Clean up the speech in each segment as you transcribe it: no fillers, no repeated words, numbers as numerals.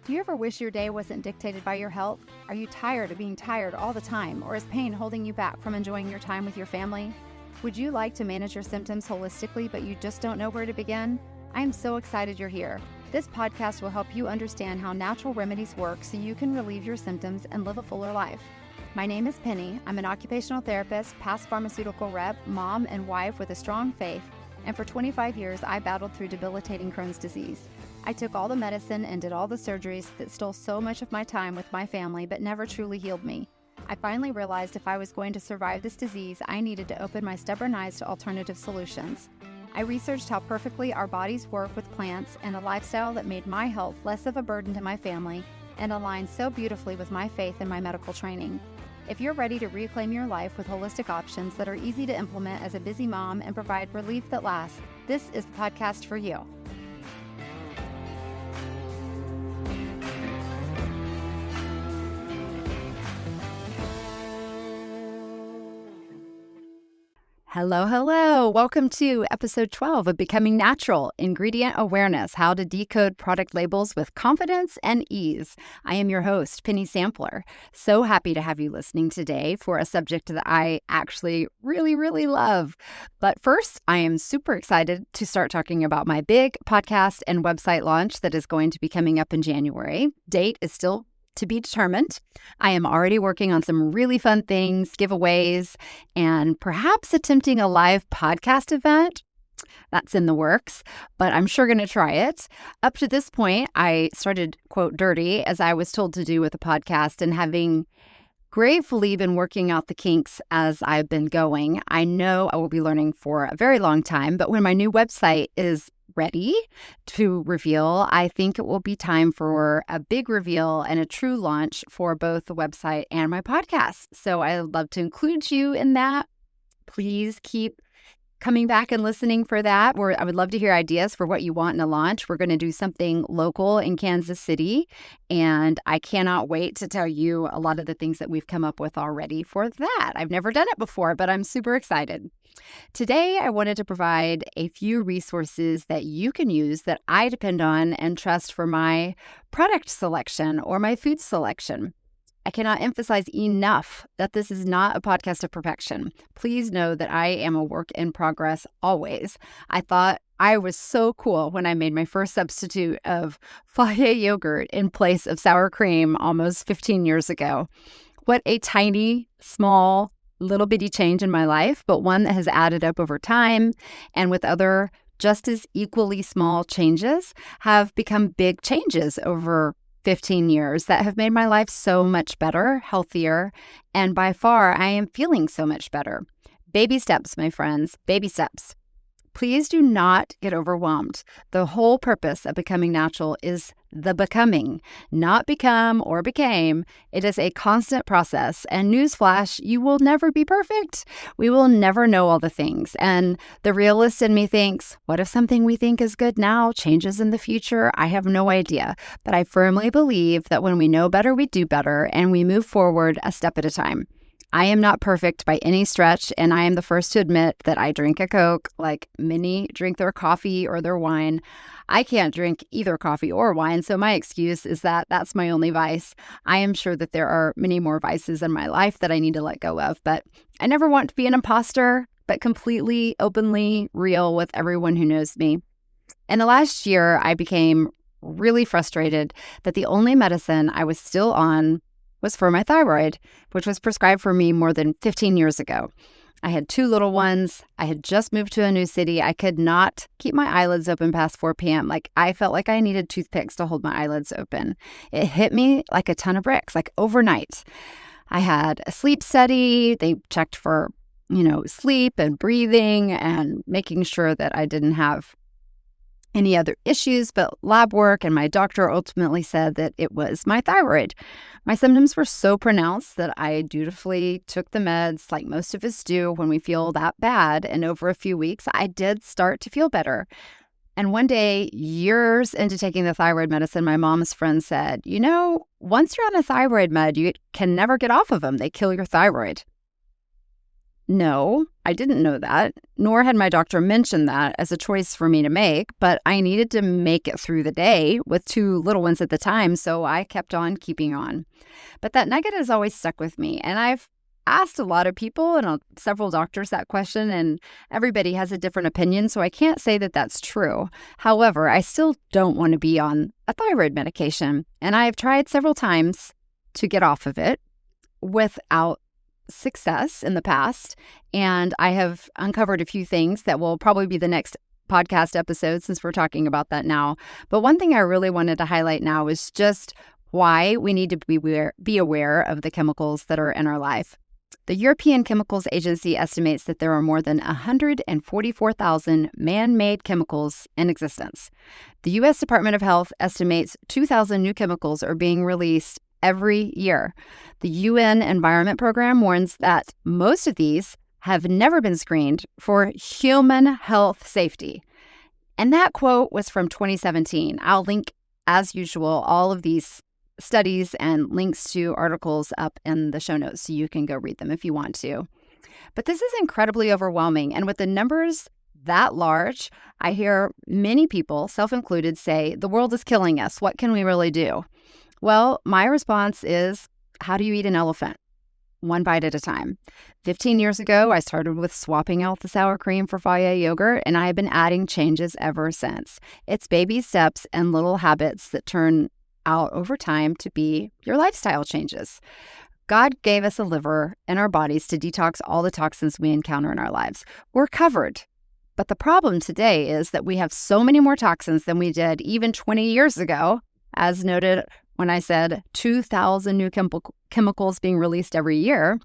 Do you ever wish your day wasn't dictated by your health? Are you tired of being tired all the time, or is pain holding you back from enjoying your time with your family? Would you like to manage your symptoms holistically, but you just don't know where to begin? I am so excited you're here. This podcast will help you understand how natural remedies work so you can relieve your symptoms and live a fuller life. My name is Penny. I'm an occupational therapist, past pharmaceutical rep, mom, and wife with a strong faith. And for 25 years, I battled through debilitating Crohn's disease. I took all the medicine and did all the surgeries that stole so much of my time with my family, but never truly healed me. I finally realized if I was going to survive this disease, I needed to open my stubborn eyes to alternative solutions. I researched how perfectly our bodies work with plants and a lifestyle that made my health less of a burden to my family and aligned so beautifully with my faith and my medical training. If you're ready to reclaim your life with holistic options that are easy to implement as a busy mom and provide relief that lasts, this is the podcast for you. Hello. Welcome to episode 12 of Becoming Natural, Ingredient Awareness, How to Decode Product Labels with Confidence and Ease. I am your host, Penny Sampler. So happy to have you listening today for a subject that I actually really love. But first, I am super excited to start talking about my big podcast and website launch that is going to be coming up in January. Date is still to be determined. I am already working on some really fun things, giveaways, and perhaps attempting a live podcast event. That's in the works, but I'm sure going to try it. Up to this point, I started, quote, dirty, as I was told to do with the podcast, and having gratefully been working out the kinks as I've been going. I know I will be learning for a very long time, but when my new website is ready to reveal, I think it will be time for a big reveal and a true launch for both the website and my podcast. So I would love to include you in that. Please keep coming back and listening for that. I would love to hear ideas for what you want in a launch. We're going to do something local in Kansas City, and I cannot wait to tell you a lot of the things that we've come up with already for that. I've never done it before, but I'm super excited. Today, I wanted to provide a few resources that you can use that I depend on and trust for my product selection or my food selection. I cannot emphasize enough that this is not a podcast of perfection. Please know that I am a work in progress always. I thought I was so cool when I made my first substitute of Fage yogurt in place of sour cream almost 15 years ago. What a tiny, small, little bitty change in my life, but one that has added up over time, and with other just as equally small changes have become big changes over 15 years that have made my life so much better, healthier, and by far I am feeling so much better. Baby steps, my friends, baby steps. Please do not get overwhelmed. The whole purpose of Becoming Natural is the becoming, not become or became. It is a constant process. And newsflash, you will never be perfect. We will never know all the things. And the realist in me thinks, what if something we think is good now changes in the future? I have no idea. But I firmly believe that when we know better, we do better, and we move forward a step at a time. I am not perfect by any stretch, and I am the first to admit that I drink a Coke like many drink their coffee or their wine. I can't drink either coffee or wine, so my excuse is that that's my only vice. I am sure that there are many more vices in my life that I need to let go of, but I never want to be an imposter, but completely, openly real with everyone who knows me. In the last year, I became really frustrated that the only medicine I was still on was for my thyroid, which was prescribed for me more than 15 years ago. I had 2 little ones. I had just moved to a new city. I could not keep my eyelids open past 4 p.m. I felt like I needed toothpicks to hold my eyelids open. It hit me like a ton of bricks, like overnight. I had a sleep study. They checked for, sleep and breathing and making sure that I didn't have any other issues but lab work, and my doctor ultimately said that it was my thyroid. My symptoms were so pronounced that I dutifully took the meds like most of us do when we feel that bad, and over a few weeks, I did start to feel better. And one day, years into taking the thyroid medicine, my mom's friend said, once you're on a thyroid med, you can never get off of them. They kill your thyroid. No, I didn't know that, nor had my doctor mentioned that as a choice for me to make, but I needed to make it through the day with 2 little ones at the time, so I kept on keeping on. But that nugget has always stuck with me, and I've asked a lot of people and several doctors that question, and everybody has a different opinion, so I can't say that that's true. However, I still don't want to be on a thyroid medication, and I've tried several times to get off of it without success in the past, and I have uncovered a few things that will probably be the next podcast episode since we're talking about that now. But one thing I really wanted to highlight now is just why we need to be aware of the chemicals that are in our life. The European Chemicals Agency estimates that there are more than 144,000 man-made chemicals in existence. The U.S. Department of Health estimates 2,000 new chemicals are being released every year. The UN Environment Program warns that most of these have never been screened for human health safety. And that quote was from 2017. I'll link, as usual, all of these studies and links to articles up in the show notes so you can go read them if you want to. But this is incredibly overwhelming. And with the numbers that large, I hear many people, self-included, say, the world is killing us. What can we really do? Well, my response is, how do you eat an elephant? One bite at a time. 15 years ago, I started with swapping out the sour cream for Fage yogurt, and I have been adding changes ever since. It's baby steps and little habits that turn out over time to be your lifestyle changes. God gave us a liver in our bodies to detox all the toxins we encounter in our lives. We're covered. But the problem today is that we have so many more toxins than we did even 20 years ago, as noted when I said 2,000 new chemicals being released every year.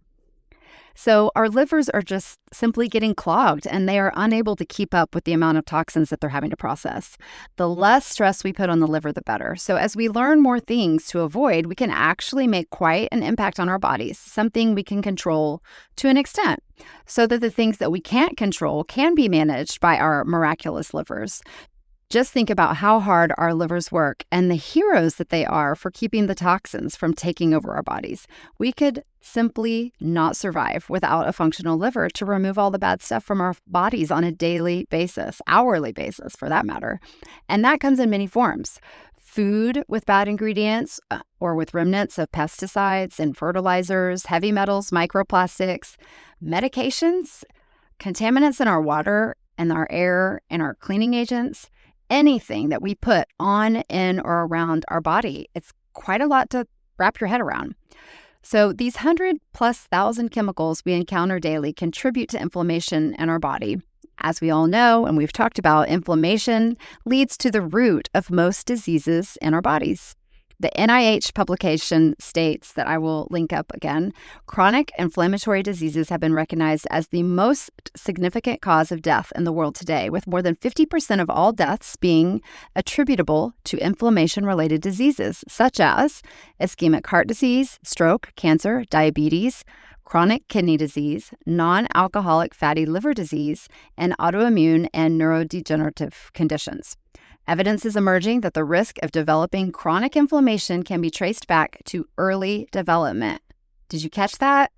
So our livers are just simply getting clogged, and they are unable to keep up with the amount of toxins that they're having to process. The less stress we put on the liver, the better. So as we learn more things to avoid, we can actually make quite an impact on our bodies, something we can control to an extent, so that the things that we can't control can be managed by our miraculous livers. Just think about how hard our livers work and the heroes that they are for keeping the toxins from taking over our bodies. We could simply not survive without a functional liver to remove all the bad stuff from our bodies on a daily basis, hourly basis for that matter. And that comes in many forms. Food with bad ingredients or with remnants of pesticides and fertilizers, heavy metals, microplastics, medications, contaminants in our water and our air and our cleaning agents. Anything that we put on, in, or around our body. It's quite a lot to wrap your head around. So these 100,000+ chemicals we encounter daily contribute to inflammation in our body. As we all know, and we've talked about, inflammation leads to the root of most diseases in our bodies. The NIH publication states that I will link up again. Chronic inflammatory diseases have been recognized as the most significant cause of death in the world today, with more than 50% of all deaths being attributable to inflammation-related diseases, such as ischemic heart disease, stroke, cancer, diabetes, chronic kidney disease, non-alcoholic fatty liver disease, and autoimmune and neurodegenerative conditions. Evidence is emerging that the risk of developing chronic inflammation can be traced back to early development. Did you catch that?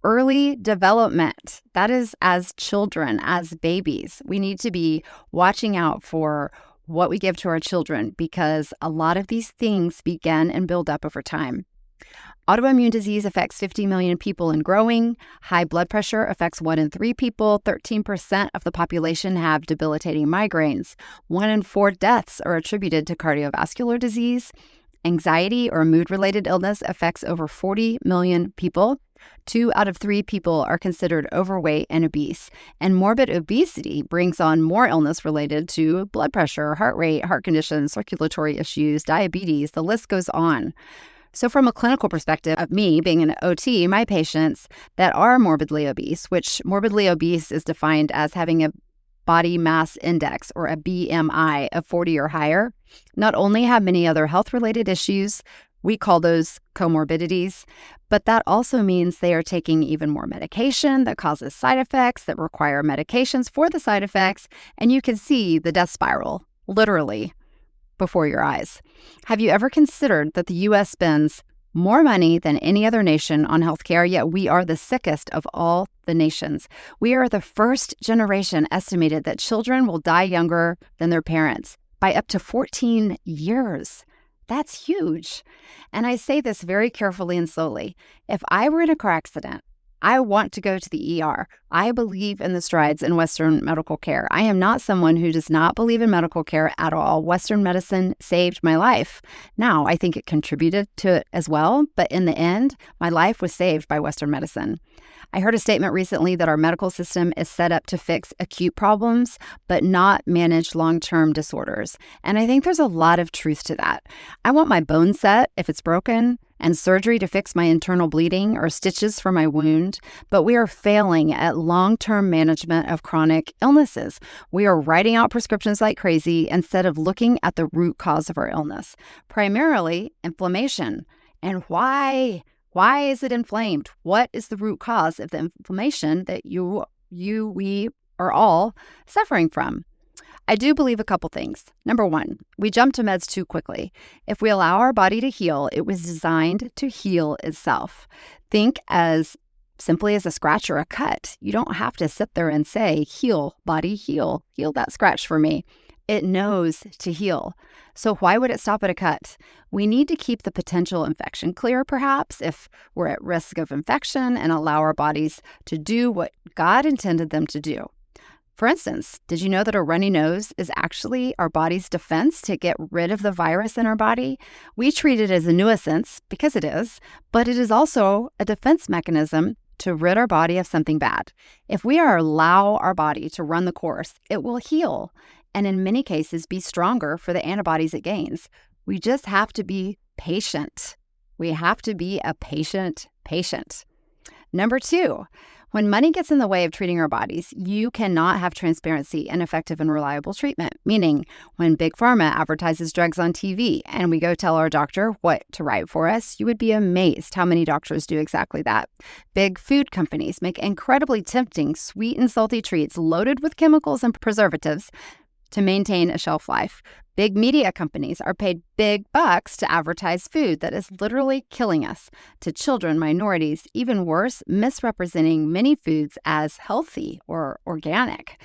Early development. That is as children, as babies. We need to be watching out for what we give to our children because a lot of these things begin and build up over time. Autoimmune disease affects 50 million people and growing. High blood pressure affects 1 in 3 people. 13% of the population have debilitating migraines. 1 in 4 deaths are attributed to cardiovascular disease. Anxiety or mood-related illness affects over 40 million people. 2 out of 3 people are considered overweight and obese. And morbid obesity brings on more illness related to blood pressure, heart rate, heart conditions, circulatory issues, diabetes. The list goes on. So from a clinical perspective of me being an OT, my patients that are morbidly obese, which morbidly obese is defined as having a body mass index or a BMI of 40 or higher, not only have many other health-related issues, we call those comorbidities, but that also means they are taking even more medication that causes side effects that require medications for the side effects, and you can see the death spiral, literally, before your eyes. Have you ever considered that the U.S. spends more money than any other nation on healthcare, yet we are the sickest of all the nations. We are the first generation estimated that children will die younger than their parents by up to 14 years. That's huge. And I say this very carefully and slowly. If I were in a car accident, I want to go to the ER. I believe in the strides in Western medical care. I am not someone who does not believe in medical care at all. Western medicine saved my life. Now, I think it contributed to it as well, but in the end, my life was saved by Western medicine. I heard a statement recently that our medical system is set up to fix acute problems, but not manage long-term disorders. And I think there's a lot of truth to that. I want my bone set if it's broken, and surgery to fix my internal bleeding or stitches for my wound, but we are failing at long-term management of chronic illnesses. We are writing out prescriptions like crazy instead of looking at the root cause of our illness, primarily inflammation. And why? Why is it inflamed? What is the root cause of the inflammation that we are all suffering from? I do believe a couple things. Number one, we jump to meds too quickly. If we allow our body to heal, it was designed to heal itself. Think as simply as a scratch or a cut. You don't have to sit there and say, heal, body, heal that scratch for me. It knows to heal. So why would it stop at a cut? We need to keep the potential infection clear, perhaps, if we're at risk of infection, and allow our bodies to do what God intended them to do. For instance, did you know that a runny nose is actually our body's defense to get rid of the virus in our body? We treat it as a nuisance, because it is, but it is also a defense mechanism to rid our body of something bad. If we allow our body to run the course, it will heal, and in many cases be stronger for the antibodies it gains. We just have to be patient. We have to be a patient. Number two, when money gets in the way of treating our bodies, you cannot have transparency and effective and reliable treatment. Meaning, when Big Pharma advertises drugs on TV and we go tell our doctor what to write for us, you would be amazed how many doctors do exactly that. Big food companies make incredibly tempting sweet and salty treats loaded with chemicals and preservatives to maintain a shelf life. Big media companies are paid big bucks to advertise food that is literally killing us. To children, minorities, even worse, misrepresenting many foods as healthy or organic.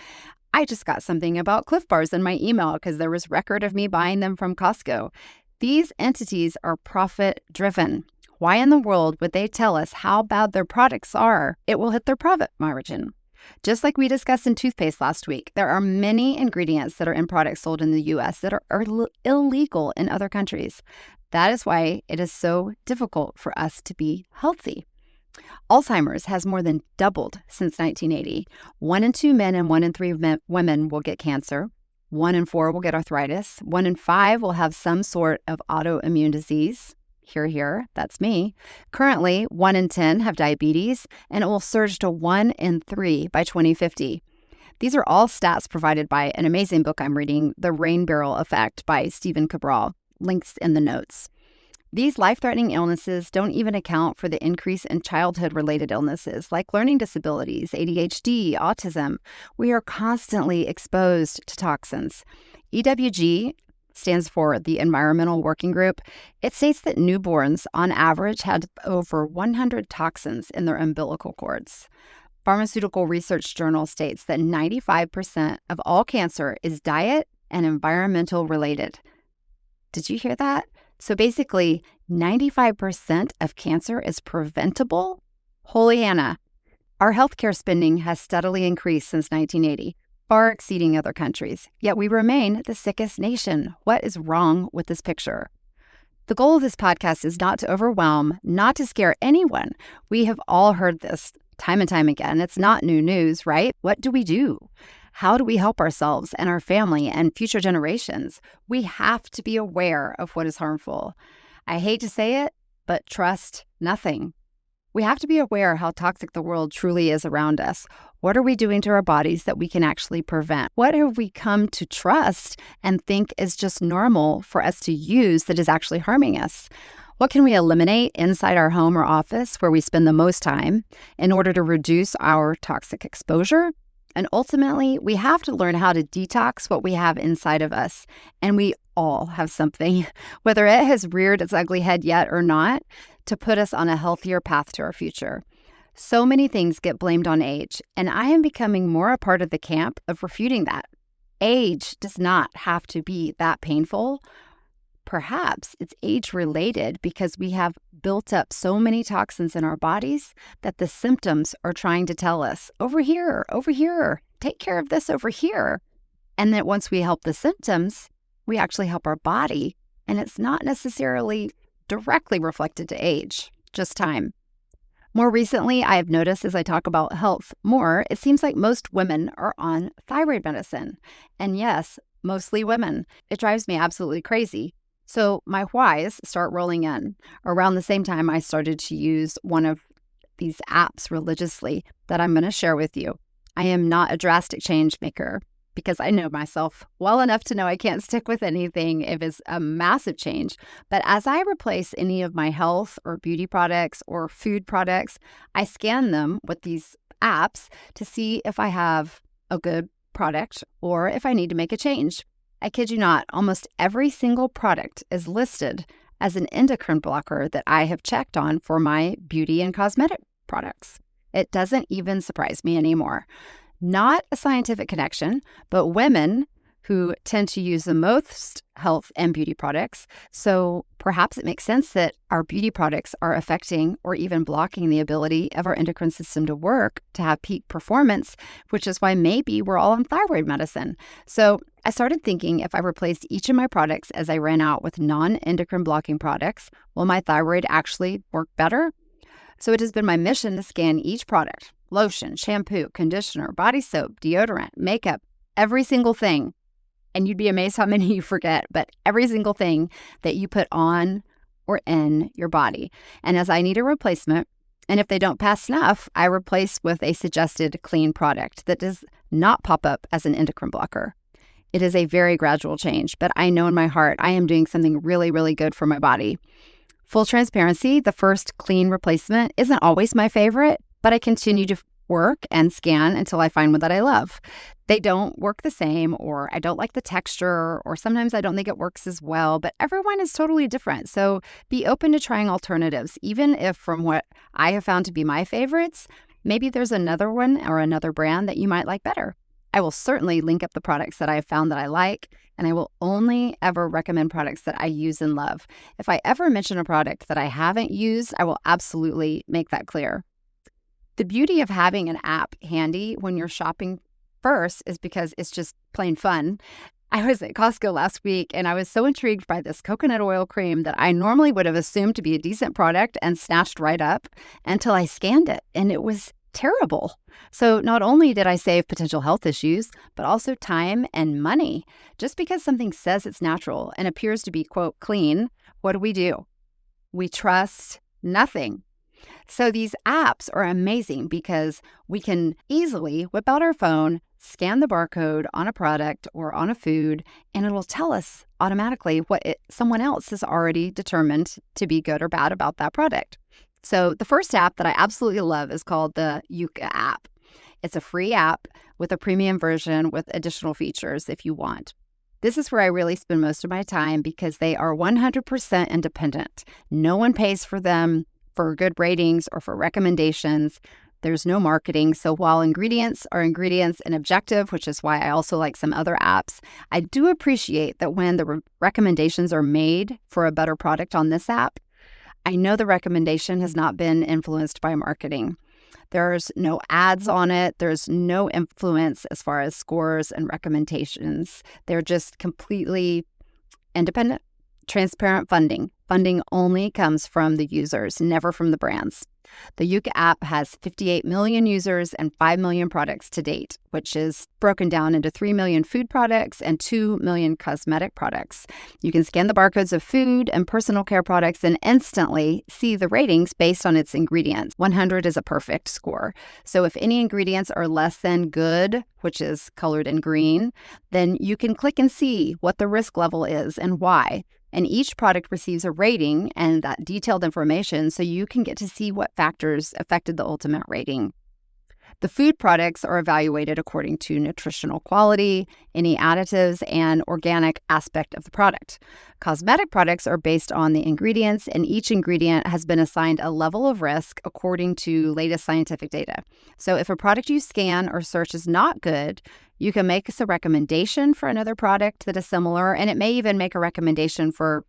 I just got something about Cliff Bars in my email because there was record of me buying them from Costco. These entities are profit-driven. Why in the world would they tell us how bad their products are? It will hit their profit margin. Just like we discussed in toothpaste last week, there are many ingredients that are in products sold in the U.S. that are illegal in other countries. That is why it is so difficult for us to be healthy. Alzheimer's has more than doubled since 1980. 1 in 2 men and 1 in 3 women will get cancer. 1 in 4 will get arthritis. 1 in 5 will have some sort of autoimmune disease. Here, that's me. Currently, 1 in 10 have diabetes, and it will surge to 1 in 3 by 2050. These are all stats provided by an amazing book I'm reading, The Rain Barrel Effect by Stephen Cabral. Links in the notes. These life-threatening illnesses don't even account for the increase in childhood-related illnesses like learning disabilities, ADHD, autism. We are constantly exposed to toxins. EWG stands for the Environmental Working Group. It states that newborns, on average, had over 100 toxins in their umbilical cords. Pharmaceutical Research Journal states that 95% of all cancer is diet and environmental related. Did you hear that? So basically, 95% of cancer is preventable? Holy Hannah. Our healthcare spending has steadily increased since 1980. Far exceeding other countries, yet we remain the sickest nation. What is wrong with this picture? The goal of this podcast is not to overwhelm, not to scare anyone. We have all heard this time and time again. It's not new news, right? What do we do? How do we help ourselves and our family and future generations? We have to be aware of what is harmful. I hate to say it, but trust nothing. We have to be aware how toxic the world truly is around us. What are we doing to our bodies that we can actually prevent? What have we come to trust and think is just normal for us to use that is actually harming us? What can we eliminate inside our home or office where we spend the most time in order to reduce our toxic exposure? And ultimately, we have to learn how to detox what we have inside of us. And we all have something, whether it has reared its ugly head yet or not, to put us on a healthier path to our future. So many things get blamed on age, and I am becoming more a part of the camp of refuting that. Age does not have to be that painful. Perhaps it's age-related because we have built up so many toxins in our bodies that the symptoms are trying to tell us, over here, take care of this over here. And that once we help the symptoms, we actually help our body, and it's not necessarily directly reflected to age, just time. More recently, I have noticed as I talk about health more, it seems like most women are on thyroid medicine. And yes, mostly women. It drives me absolutely crazy. So my whys start rolling in. Around the same time, I started to use one of these apps religiously that I'm going to share with you. I am not a drastic change maker because I know myself well enough to know I can't stick with anything if it's a massive change. But as I replace any of my health or beauty products or food products, I scan them with these apps to see if I have a good product or if I need to make a change. I kid you not, almost every single product is listed as an endocrine blocker that I have checked on for my beauty and cosmetic products. It doesn't even surprise me anymore. Not a scientific connection, but women who tend to use the most health and beauty products. So perhaps it makes sense that our beauty products are affecting or even blocking the ability of our endocrine system to work, to have peak performance, which is why maybe we're all on thyroid medicine. So I started thinking if I replaced each of my products as I ran out with non-endocrine blocking products, will my thyroid actually work better? So it has been my mission to scan each product, lotion, shampoo, conditioner, body soap, deodorant, makeup, every single thing. And you'd be amazed how many you forget, but every single thing that you put on or in your body. And as I need a replacement, and if they don't pass snuff, I replace with a suggested clean product that does not pop up as an endocrine blocker. It is a very gradual change, but I know in my heart I am doing something really, really good for my body. Full transparency, the first clean replacement isn't always my favorite, but I continue to work and scan until I find one that I love. They don't work the same, or I don't like the texture, or sometimes I don't think it works as well, but everyone is totally different. So be open to trying alternatives, even if from what I have found to be my favorites, maybe there's another one or another brand that you might like better. I will certainly link up the products that I have found that I like, and I will only ever recommend products that I use and love. If I ever mention a product that I haven't used, I will absolutely make that clear. The beauty of having an app handy when you're shopping first is because it's just plain fun. I was at Costco last week and I was so intrigued by this coconut oil cream that I normally would have assumed to be a decent product and snatched right up until I scanned it, and it was terrible. So not only did I save potential health issues, but also time and money. Just because something says it's natural and appears to be, quote, clean, what do? We trust nothing. So these apps are amazing because we can easily whip out our phone, scan the barcode on a product or on a food, and it'll tell us automatically what someone else has already determined to be good or bad about that product. So the first app that I absolutely love is called the Yuka app. It's a free app with a premium version with additional features if you want. This is where I really spend most of my time because they are 100% independent. No one pays for them for good ratings or for recommendations. There's no marketing. So while ingredients are ingredients and objective, which is why I also like some other apps, I do appreciate that when the recommendations are made for a better product on this app, I know the recommendation has not been influenced by marketing. There's no ads on it. There's no influence as far as scores and recommendations. They're just completely independent, transparent funding. Funding only comes from the users, never from the brands. The Yuka app has 58 million users and 5 million products to date, which is broken down into 3 million food products and 2 million cosmetic products. You can scan the barcodes of food and personal care products and instantly see the ratings based on its ingredients. 100 is a perfect score. So if any ingredients are less than good, which is colored in green, then you can click and see what the risk level is and why. And each product receives a rating and that detailed information so you can get to see what factors affected the ultimate rating. The food products are evaluated according to nutritional quality, any additives, and organic aspect of the product. Cosmetic products are based on the ingredients, and each ingredient has been assigned a level of risk according to latest scientific data. So if a product you scan or search is not good, you can make us a recommendation for another product that is similar, and it may even make a recommendation for,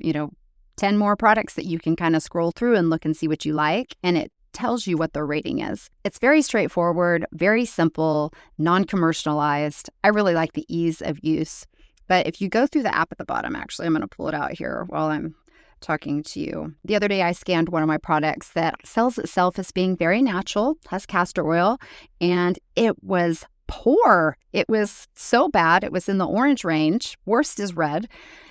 10 more products that you can kind of scroll through and look and see what you like, and it tells you what their rating is. It's very straightforward, very simple, non-commercialized. I really like the ease of use. But if you go through the app at the bottom, actually, I'm going to pull it out here while I'm talking to you. The other day, I scanned one of my products that sells itself as being very natural, has castor oil, and it was poor. It was so bad. It was in the orange range. Worst is red.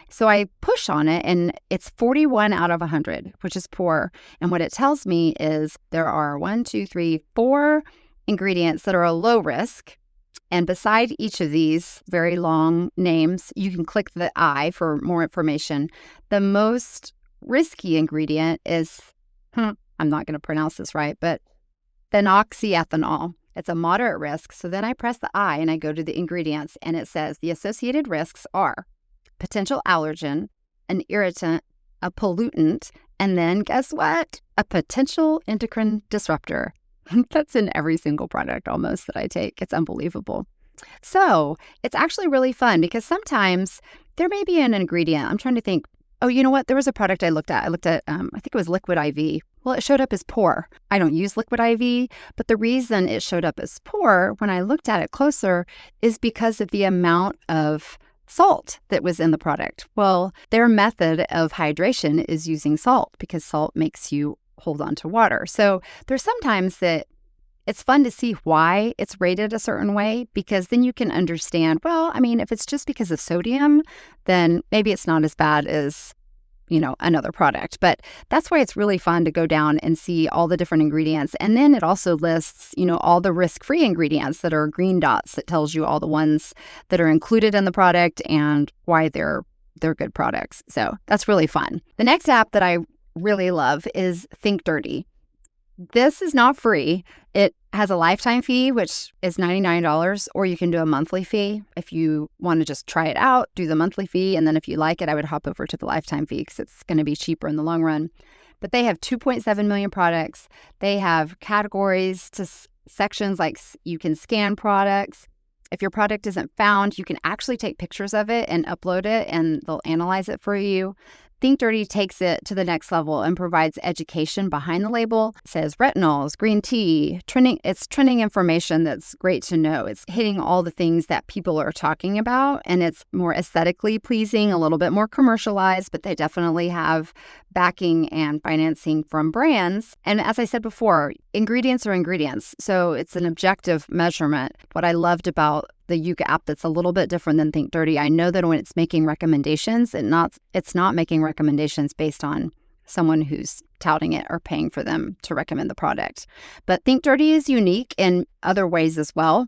So I push on it, and it's 41 out of 100, which is poor. And what it tells me is there are 4 ingredients that are a low risk. And beside each of these very long names, you can click the I for more information. The most risky ingredient is, I'm not going to pronounce this right, but phenoxyethanol. It's a moderate risk. So then I press the I and I go to the ingredients, and it says the associated risks are potential allergen, an irritant, a pollutant, and then guess what? A potential endocrine disruptor. That's in every single product almost that I take. It's unbelievable. So it's actually really fun because sometimes there may be an ingredient. I'm trying to think, oh, you know what? There was a product I looked at. I think it was Liquid IV. Well, it showed up as poor. I don't use Liquid IV, but the reason it showed up as poor when I looked at it closer is because of the amount of salt that was in the product. Well, their method of hydration is using salt because salt makes you hold on to water. So there's sometimes that it's fun to see why it's rated a certain way, because then you can understand, well, I mean, if it's just because of sodium, then maybe it's not as bad as, another product. But that's why it's really fun to go down and see all the different ingredients. And then it also lists, all the risk-free ingredients that are green dots that tells you all the ones that are included in the product and why they're good products. So that's really fun. The next app that I really love is Think Dirty. This is not free. It has a lifetime fee, which is $99, or you can do a monthly fee. If you want to just try it out, do the monthly fee. And then if you like it, I would hop over to the lifetime fee because it's going to be cheaper in the long run. But they have 2.7 million products. They have categories to sections like you can scan products. If your product isn't found, you can actually take pictures of it and upload it, and they'll analyze it for you. Think Dirty takes it to the next level and provides education behind the label. It says retinols, green tea, trending. It's trending information that's great to know. It's hitting all the things that people are talking about, and it's more aesthetically pleasing, a little bit more commercialized, but they definitely have backing and financing from brands. And as I said before, ingredients are ingredients. So it's an objective measurement. What I loved about the Yuka app that's a little bit different than Think Dirty, I know that when it's making recommendations, it's not making recommendations based on someone who's touting it or paying for them to recommend the product. But Think Dirty is unique in other ways as well.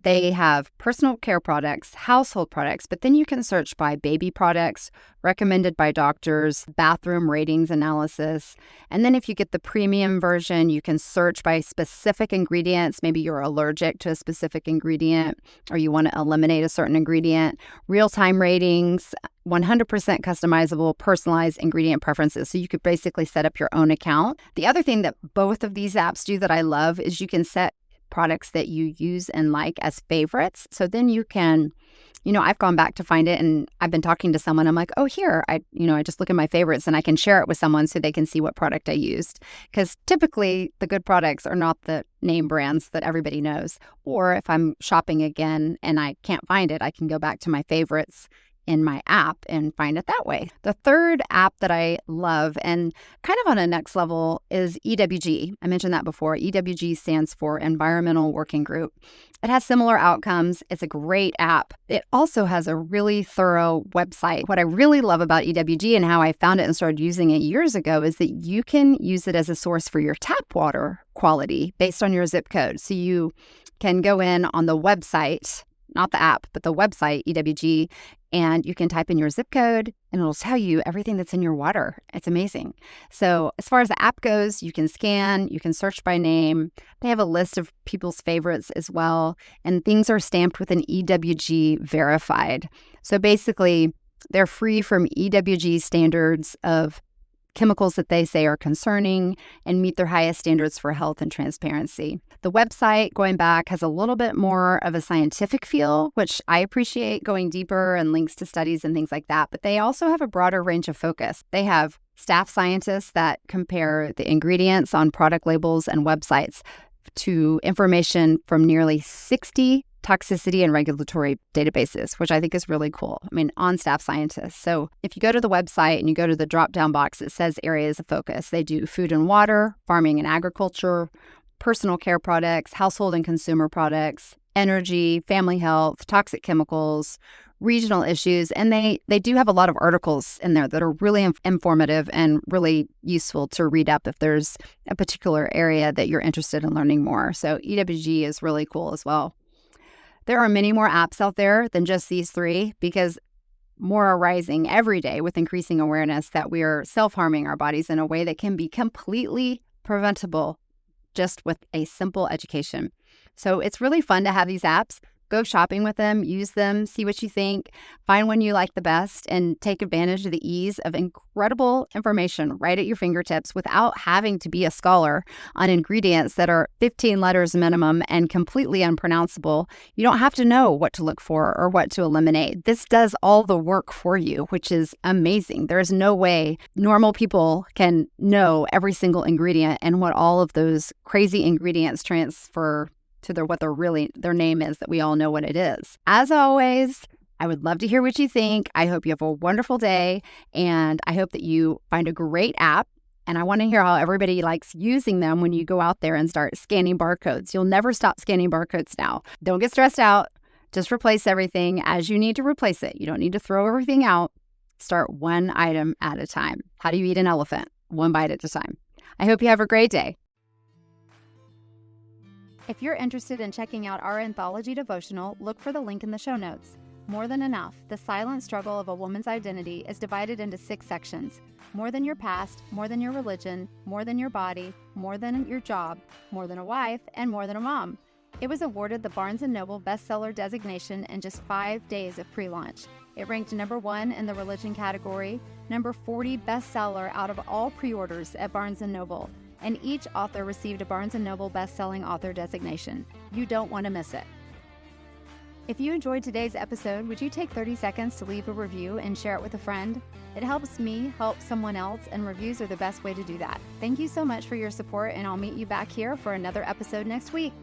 They have personal care products, household products, but then you can search by baby products, recommended by doctors, bathroom ratings analysis. And then if you get the premium version, you can search by specific ingredients. Maybe you're allergic to a specific ingredient or you want to eliminate a certain ingredient. Real-time ratings, 100% customizable, personalized ingredient preferences. So you could basically set up your own account. The other thing that both of these apps do that I love is you can set products that you use and like as favorites. So then you can, I've gone back to find it and I've been talking to someone. I'm like, oh, here, I just look at my favorites and I can share it with someone so they can see what product I used. Because typically the good products are not the name brands that everybody knows. Or if I'm shopping again and I can't find it, I can go back to my favorites in my app and find it that way. The third app that I love and kind of on a next level is EWG. I mentioned that before. EWG stands for Environmental Working Group. It has similar outcomes. It's a great app. It also has a really thorough website. What I really love about EWG and how I found it and started using it years ago is that you can use it as a source for your tap water quality based on your zip code. So you can go in on the website not the app, but the website, EWG, and you can type in your zip code and it'll tell you everything that's in your water. It's amazing. So as far as the app goes, you can scan, you can search by name. They have a list of people's favorites as well, and things are stamped with an EWG verified. So basically, they're free from EWG standards of chemicals that they say are concerning and meet their highest standards for health and transparency. The website, going back, has a little bit more of a scientific feel, which I appreciate, going deeper and links to studies and things like that. But they also have a broader range of focus. They have staff scientists that compare the ingredients on product labels and websites to information from nearly 60 toxicity and regulatory databases, which I think is really cool. I mean, on-staff scientists. So if you go to the website and you go to the drop-down box, it says areas of focus. They do food and water, farming and agriculture, personal care products, household and consumer products, energy, family health, toxic chemicals, regional issues. And they do have a lot of articles in there that are really informative and really useful to read up if there's a particular area that you're interested in learning more. So EWG is really cool as well. There are many more apps out there than just these three, because more are rising every day with increasing awareness that we are self-harming our bodies in a way that can be completely preventable just with a simple education. So it's really fun to have these apps. Go shopping with them, use them, see what you think, find one you like the best, and take advantage of the ease of incredible information right at your fingertips without having to be a scholar on ingredients that are 15 letters minimum and completely unpronounceable. You don't have to know what to look for or what to eliminate. This does all the work for you, which is amazing. There is no way normal people can know every single ingredient and what all of those crazy ingredients transfer to their name is, that we all know what it is. As always, I would love to hear what you think. I hope you have a wonderful day, and I hope that you find a great app. And I want to hear how everybody likes using them when you go out there and start scanning barcodes. You'll never stop scanning barcodes now. Don't get stressed out. Just replace everything as you need to replace it. You don't need to throw everything out. Start one item at a time. How do you eat an elephant? One bite at a time. I hope you have a great day. If you're interested in checking out our anthology devotional, look for the link in the show notes. More Than Enough, the silent struggle of a woman's identity, is divided into 6 sections. More than your past, more than your religion, more than your body, more than your job, more than a wife, and more than a mom. It was awarded the Barnes & Noble bestseller designation in just 5 days of pre-launch. It ranked number 1 in the religion category, number 40 bestseller out of all pre-orders at Barnes & Noble, and each author received a Barnes & Noble best-selling author designation. You don't want to miss it. If you enjoyed today's episode, would you take 30 seconds to leave a review and share it with a friend? It helps me help someone else, and reviews are the best way to do that. Thank you so much for your support, and I'll meet you back here for another episode next week.